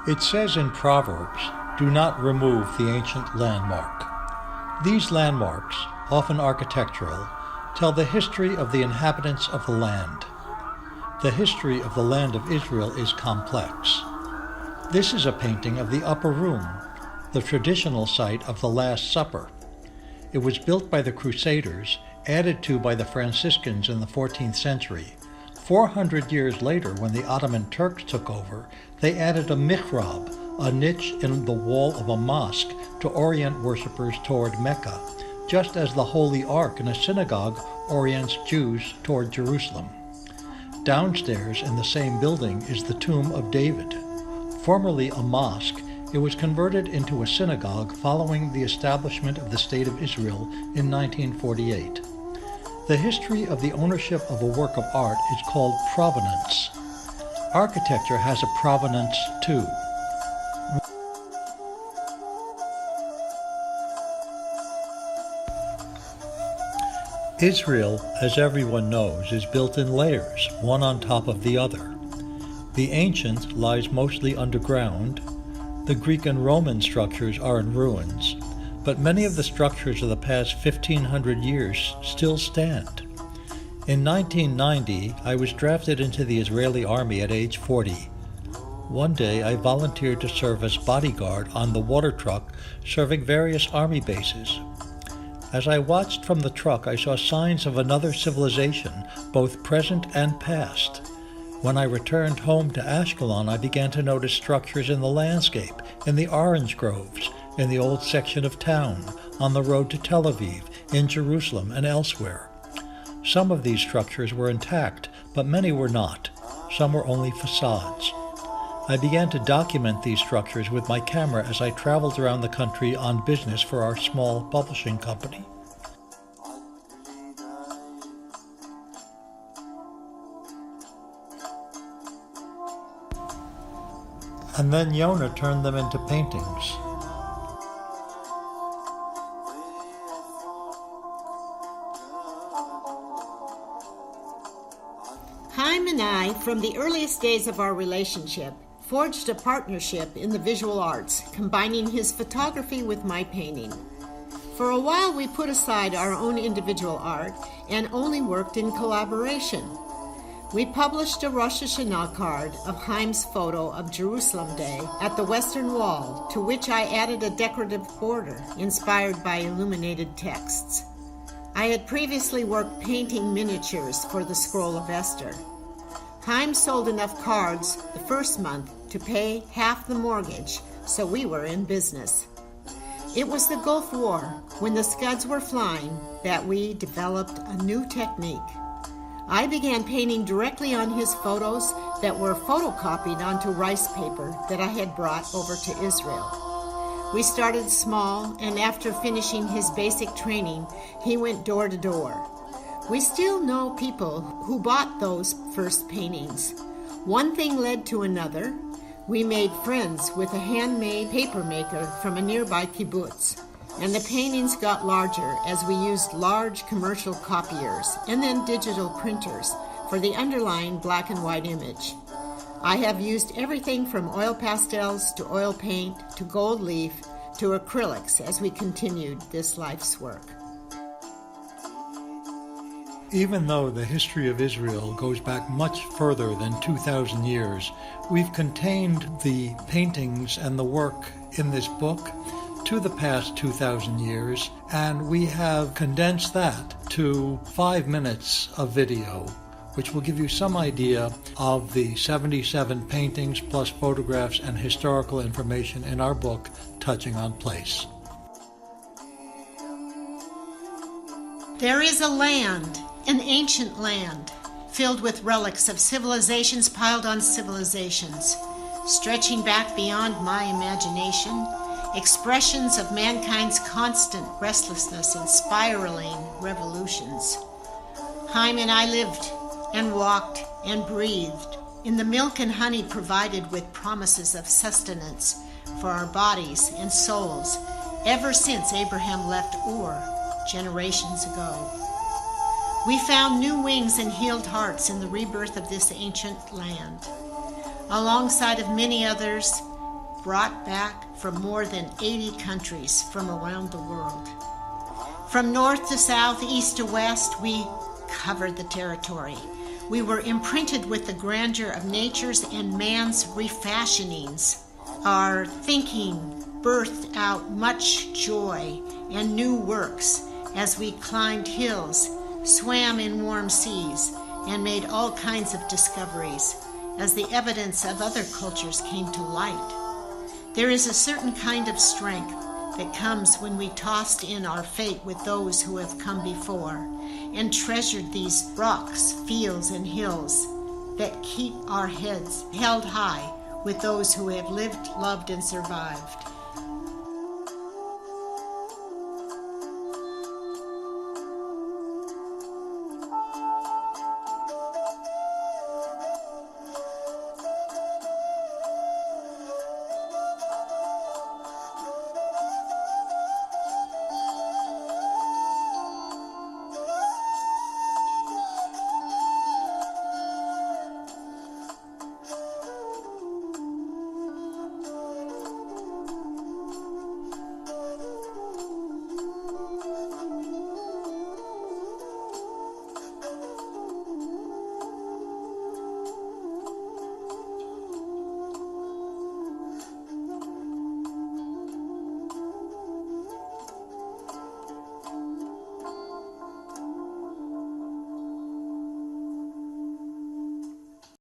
It says in Proverbs, "Do not remove the ancient landmark." These landmarks, often architectural, tell the history of the inhabitants of the land. The history of the land of Israel is complex. This is a painting of the upper room, the traditional site of the Last Supper. It was built by the Crusaders, added to by the Franciscans in the 14th century. 400 years later, when the Ottoman Turks took over, they added a mihrab, a niche in the wall of a mosque, to orient worshippers toward Mecca, just as the Holy Ark in a synagogue orients Jews toward Jerusalem. Downstairs in the same building is the tomb of David. Formerly a mosque, it was converted into a synagogue following the establishment of the State of Israel in 1948. The history of the ownership of a work of art is called provenance. Architecture has a provenance too. Israel, as everyone knows, is built in layers, one on top of the other. The ancient lies mostly underground. The Greek and Roman structures are in ruins, but many of the structures of the past 1,500 years still stand. In 1990, I was drafted into the Israeli army at age 40. One day, I volunteered to serve as bodyguard on the water truck serving various army bases. As I watched from the truck, I saw signs of another civilization, both present and past. When I returned home to Ashkelon, I began to notice structures in the landscape, in the orange groves, in the old section of town, on the road to Tel Aviv, in Jerusalem, and elsewhere. Some of these structures were intact, but many were not. Some were only facades. I began to document these structures with my camera as I traveled around the country on business for our small publishing company. And then Yonah turned them into paintings. Chaim and I, from the earliest days of our relationship, forged a partnership in the visual arts, combining his photography with my painting. For a while we put aside our own individual art and only worked in collaboration. We published a Rosh Hashanah card of Chaim's photo of Jerusalem Day at the Western Wall, to which I added a decorative border inspired by illuminated texts. I had previously worked painting miniatures for the Scroll of Esther. Chaim sold enough cards the first month to pay half the mortgage, so we were in business. It was the Gulf War, when the Scuds were flying, that we developed a new technique. I began painting directly on his photos that were photocopied onto rice paper that I had brought over to Israel. We started small, and after finishing his basic training, he went door to door. We still know people who bought those first paintings. One thing led to another. We made friends with a handmade paper maker from a nearby kibbutz, and the paintings got larger as we used large commercial copiers and then digital printers for the underlying black and white image. I have used everything from oil pastels to oil paint to gold leaf to acrylics as we continued this life's work. Even though the history of Israel goes back much further than 2,000 years, we've contained the paintings and the work in this book to the past 2,000 years, and we have condensed that to 5 minutes of video, which will give you some idea of the 77 paintings plus photographs and historical information in our book, Touching on Place. There is a land, an ancient land, filled with relics of civilizations piled on civilizations, stretching back beyond my imagination, expressions of mankind's constant restlessness and spiraling revolutions. Chaim and I lived and walked and breathed in the milk and honey provided with promises of sustenance for our bodies and souls ever since Abraham left Ur generations ago. We found new wings and healed hearts in the rebirth of this ancient land. Alongside of many others, brought back from more than 80 countries from around the world. From north to south, east to west, we covered the territory. We were imprinted with the grandeur of nature's and man's refashionings. Our thinking birthed out much joy and new works as we climbed hills, swam in warm seas, and made all kinds of discoveries as the evidence of other cultures came to light. There is a certain kind of strength that comes when we tossed in our fate with those who have come before and treasured these rocks, fields, and hills that keep our heads held high with those who have lived, loved, and survived.